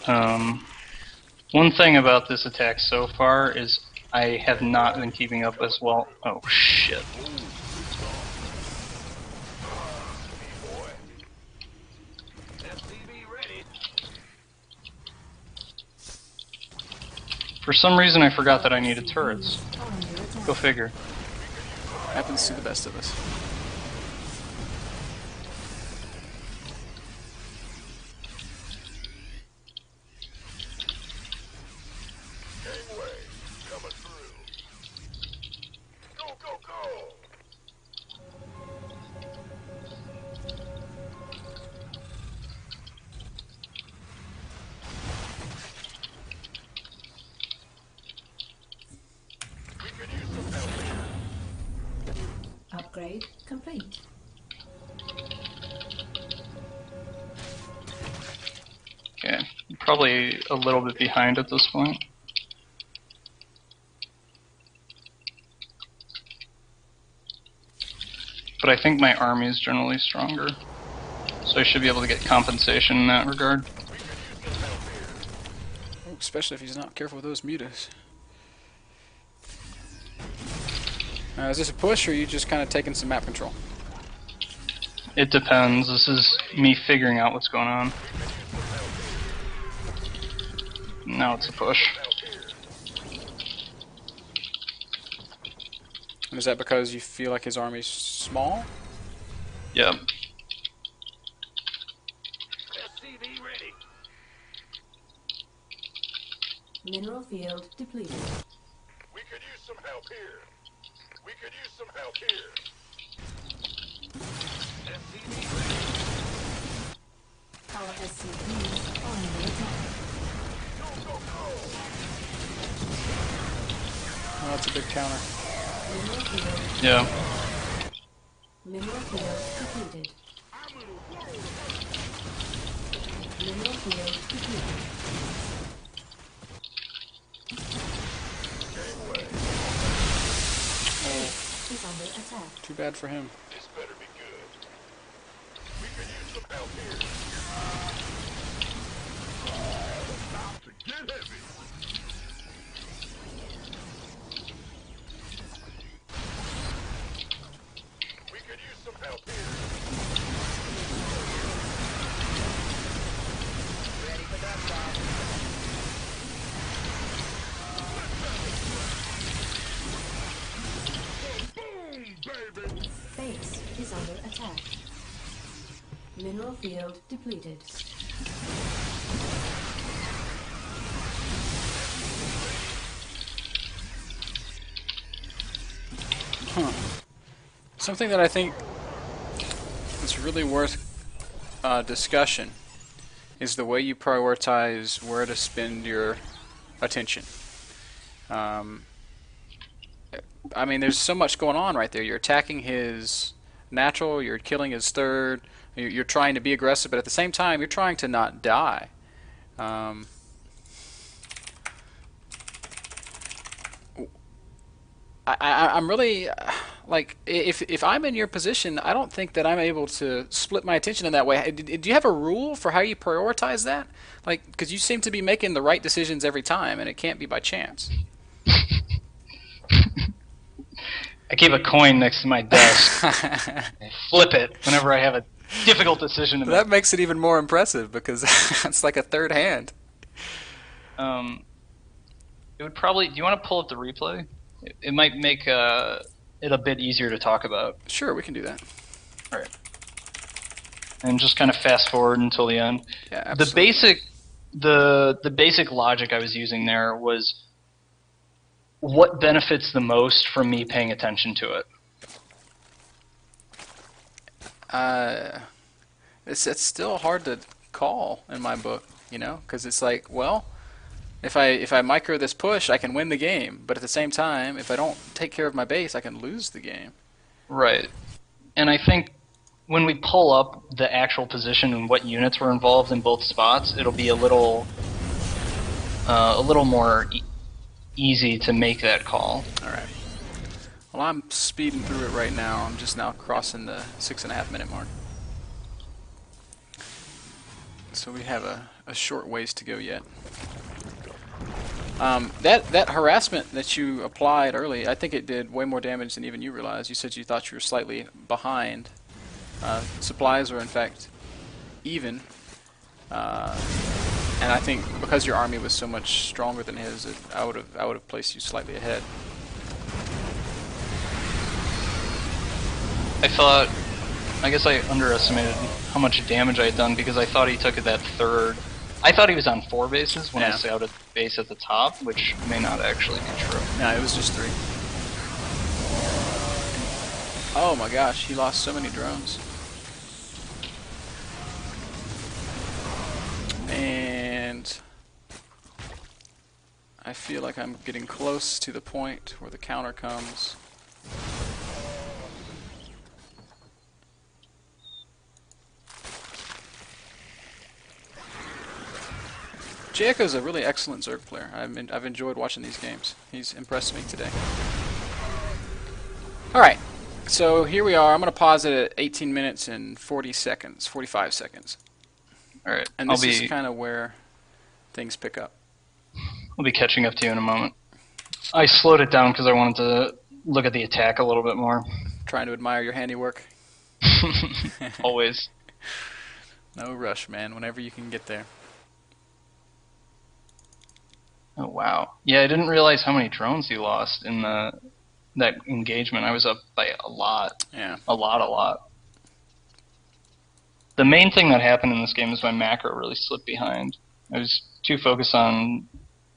One thing about this attack so far is I have not been keeping up as well. Oh shit. For some reason I forgot that I needed turrets. Go figure. Happens to the best of us. Upgrade complete. Okay, probably a little bit behind at this point. But I think my army is generally stronger, so I should be able to get compensation in that regard. Especially if he's not careful with those mutas. Is this a push, or are you just kind of taking some map control? It depends. This is me figuring out what's going on. Now it's a push. And is that because you feel like his army's small? Yep. Mineral field depleted. We could use some help here. We could use some help here. Our SCVs are under attack. Oh, that's a big counter. Mineral field. Yeah. Mineral field depleted. Mineral field depleted. Is under attack. Too bad for him. This better be good. We could use some help here. About to get heavy. We could use some help here. Ready for that job. Base is under attack. Mineral field depleted. Huh. Something that I think is really worth discussion is the way you prioritize where to spend your attention. I mean, there's so much going on right there. You're attacking his natural, you're killing his third, you're trying to be aggressive, but at the same time, you're trying to not die. I'm really, like, if I'm in your position, I don't think that I'm able to split my attention in that way. Do you have a rule for how you prioritize that? Like, because you seem to be making the right decisions every time, and it can't be by chance. I keep a coin next to my desk. I flip it whenever I have a difficult decision to make. That makes it even more impressive because it's like a third hand. It would probably. Do you want to pull up the replay? It might make it a bit easier to talk about. Sure, we can do that. All right. And just kind of fast forward until the end. Yeah, absolutely. The basic logic I was using there was what benefits the most from me paying attention to it. It's still hard to call in my book, you know, because it's like, well, if I micro this push, I can win the game, but at the same time, if I don't take care of my base, I can lose the game. Right. And I think when we pull up the actual position and what units were involved in both spots, it'll be a little more easy to make that call. All right. Well, I'm speeding through it right now. I'm just now crossing the 6.5 minute mark. So we have a short ways to go yet. That harassment that you applied early, I think it did way more damage than even you realized. You said you thought you were slightly behind. Supplies were in fact even. And I think because your army was so much stronger than his, I would have placed you slightly ahead. I guess I underestimated how much damage I had done because I thought he took that third. I thought he was on 4 bases when I scouted the base at the top, which may not actually be true. No, it was just 3. Oh my gosh, he lost so many drones. And I feel like I'm getting close to the point where the counter comes. Jaco's a really excellent Zerg player. I've enjoyed watching these games. He's impressed me today. Alright, so here we are. I'm going to pause it at 18 minutes and 40 seconds, 45 seconds. Alright, And this is kind of where things pick up. I'll be catching up to you in a moment. I slowed it down because I wanted to look at the attack a little bit more. Trying to admire your handiwork. Always. No rush, man. Whenever you can get there. Oh wow! Yeah, I didn't realize how many drones he lost in that engagement. I was up by a lot. Yeah. A lot. The main thing that happened in this game is my macro really slipped behind. I was too focused on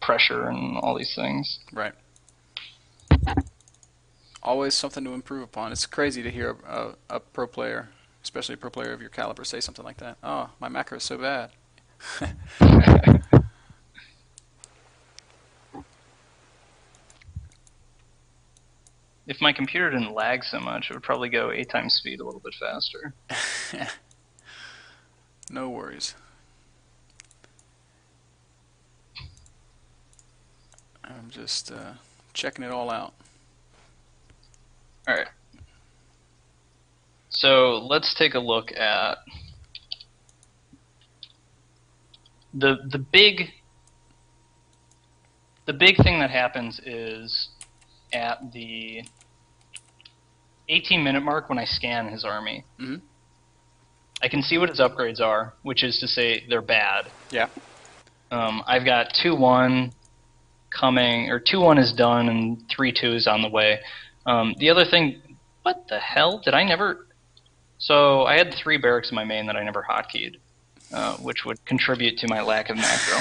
pressure and all these things. Right. Always something to improve upon. It's crazy to hear a pro player, especially a pro player of your caliber, say something like that. Oh, my macro is so bad. If my computer didn't lag so much, it would probably go 8 times speed a little bit faster. No worries. I'm just checking it all out. Alright. So let's take a look at the big thing that happens is at the 18-minute mark when I scan his army. Mm-hmm. I can see what his upgrades are, which is to say they're bad. Yeah. I've got 2-1 coming, or 2-1 is done and 3-2 is on the way. The other thing, what the hell? Did I never... So I had 3 barracks in my main that I never hotkeyed, which would contribute to my lack of macro.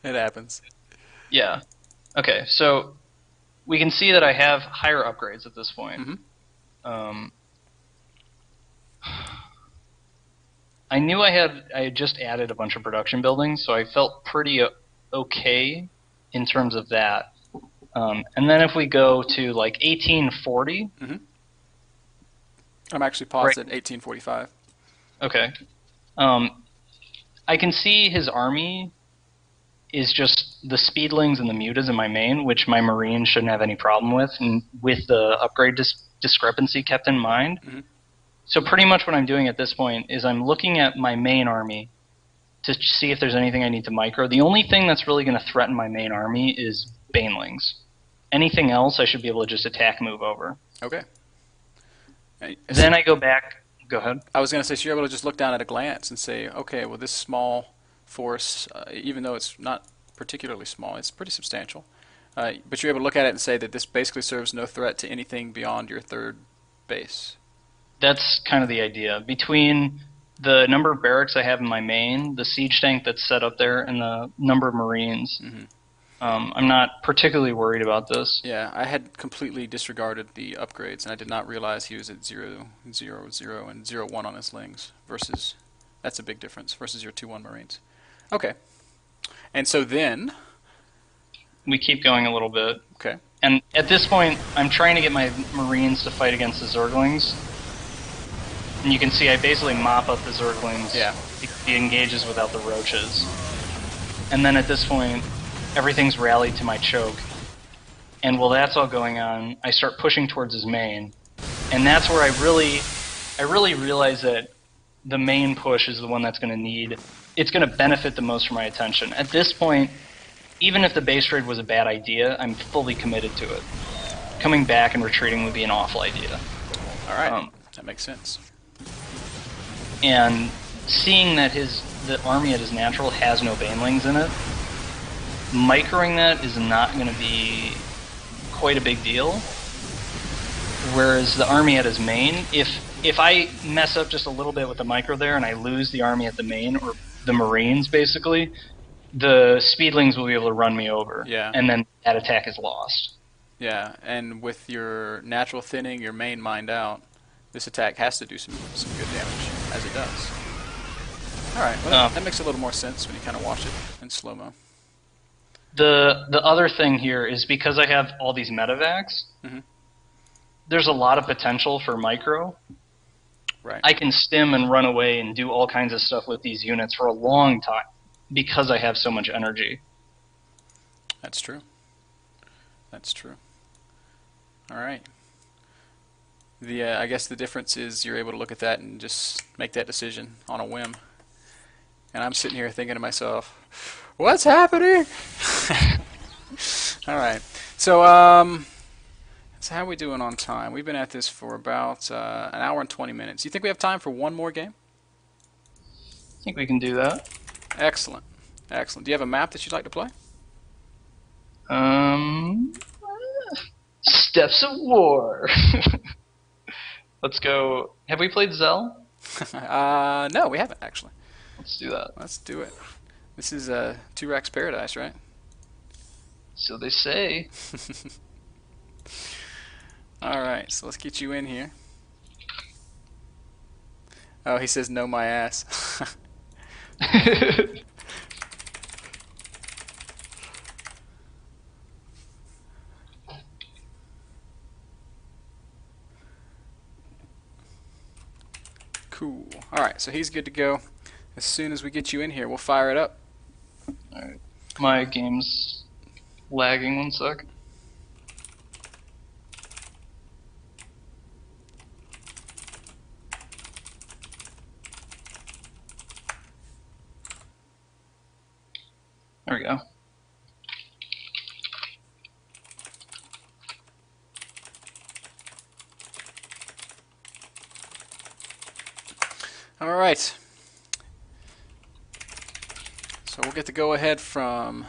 It happens. Yeah. Okay, so we can see that I have higher upgrades at this point. Mm-hmm. I knew I had just added a bunch of production buildings, so I felt pretty okay in terms of that. And then if we go to like 1840... Mm-hmm. I'm actually paused right. at 1845. Okay. I can see his army is just the speedlings and the mutas in my main, which my marines shouldn't have any problem with, and with the upgrade discrepancy kept in mind. Mm-hmm. So pretty much what I'm doing at this point is I'm looking at my main army to see if there's anything I need to micro. The only thing that's really going to threaten my main army is banelings. Anything else I should be able to just attack move over. Okay. Then I go back. Go ahead. I was going to say, so you're able to just look down at a glance and say, okay, well, this small force, even though it's not particularly small, it's pretty substantial. But you're able to look at it and say that this basically serves no threat to anything beyond your 3rd base. That's kind of the idea. Between the number of barracks I have in my main, the siege tank that's set up there, and the number of marines, I'm not particularly worried about this. Yeah, I had completely disregarded the upgrades, and I did not realize he was at 0, 0, 0, and 0, 1 on his lings, versus, that's a big difference, versus your 2-1 marines. Okay. And so then... We keep going a little bit. Okay. And at this point, I'm trying to get my marines to fight against the Zerglings. And you can see I basically mop up the Zerglings. Yeah. He engages without the roaches. And then at this point, everything's rallied to my choke. And while that's all going on, I start pushing towards his main. And that's where I really realize that the main push is the one that's going to need. It's going to benefit the most from my attention. At this point, even if the base raid was a bad idea, I'm fully committed to it. Coming back and retreating would be an awful idea. All right, that makes sense. And seeing that the army at his natural has no banelings in it, microing that is not going to be quite a big deal. Whereas the army at his main, if I mess up just a little bit with the micro there and I lose the army at the main, or the Marines basically, the speedlings will be able to run me over. Yeah. And then that attack is lost. Yeah, and with your natural thinning, your main mined out, this attack has to do some good damage, as it does. Alright, well, that makes a little more sense when you kind of watch it in slow-mo. The other thing here is because I have all these medevacs, there's a lot of potential for micro. Right. I can stim and run away and do all kinds of stuff with these units for a long time because I have so much energy. That's true. That's true. Alright. I guess the difference is you're able to look at that and just make that decision on a whim. And I'm sitting here thinking to myself, what's happening? Alright. So how are we doing on time? We've been at this for about an hour and 20 minutes. You think we have time for one more game? I think we can do that. Excellent. Excellent. Do you have a map that you'd like to play? Steps of War. Let's go. Have we played Zell? No, we haven't actually. Let's do that. Let's do it. This is 2-Rax Paradise, right? So they say. Alright, so let's get you in here. Oh, he says no my ass. Cool. Alright, so he's good to go. As soon as we get you in here, we'll fire it up. Alright. My game's lagging 1 sec. There we go. Alright. So we'll get the go ahead from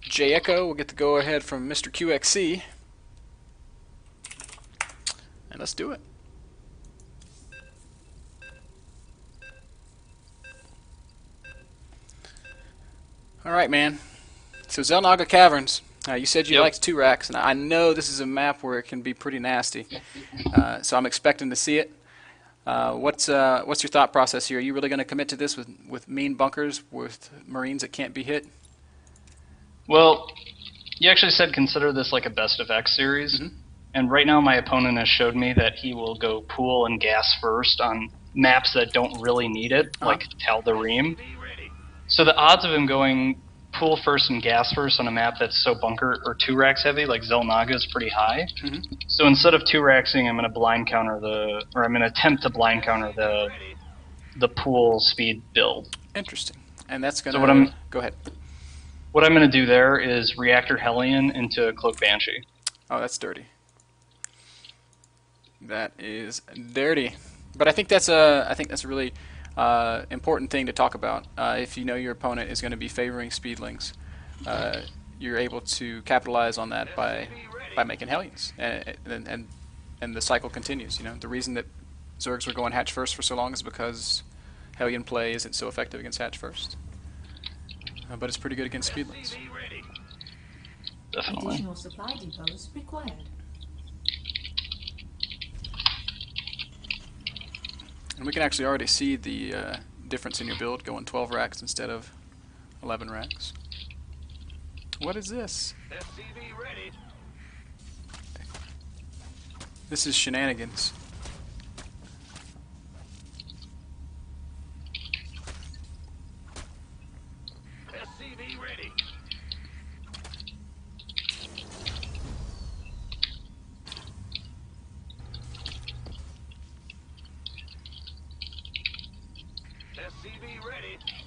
J Echo, we'll get the go ahead from Mr. QXC. And let's do it. Alright, man. So Zelnaga Caverns. You said you liked 2-Rax, and I know this is a map where it can be pretty nasty. So I'm expecting to see it. What's your thought process here? Are you really going to commit to this with mean bunkers with Marines that can't be hit? Well, you actually said consider this like a best of X series, and right now my opponent has showed me that he will go pool and gas first on maps that don't really need it, like Tal'Darim. So the odds of him going pool first and gas first on a map that's so bunker or 2-Rax heavy, like Zelnaga, is pretty high. So instead of 2-Raxing, I'm going to blind counter I'm going to attempt to blind counter the pool speed build. Interesting. And that's going to... Go ahead. What I'm going to do there is Reactor Hellion into Cloak Banshee. Oh, that's dirty. That is dirty. But I think that's a really important thing to talk about. If you know your opponent is going to be favoring speedlings, you're able to capitalize on that by making Hellions, and the cycle continues. You know, the reason that Zergs were going hatch first for so long is because Hellion play isn't so effective against hatch first. But it's pretty good against speedlings. Definitely. Additional supply depots required. And we can actually already see the difference in your build going 12 racks instead of 11 racks. What is this? This is shenanigans. ready.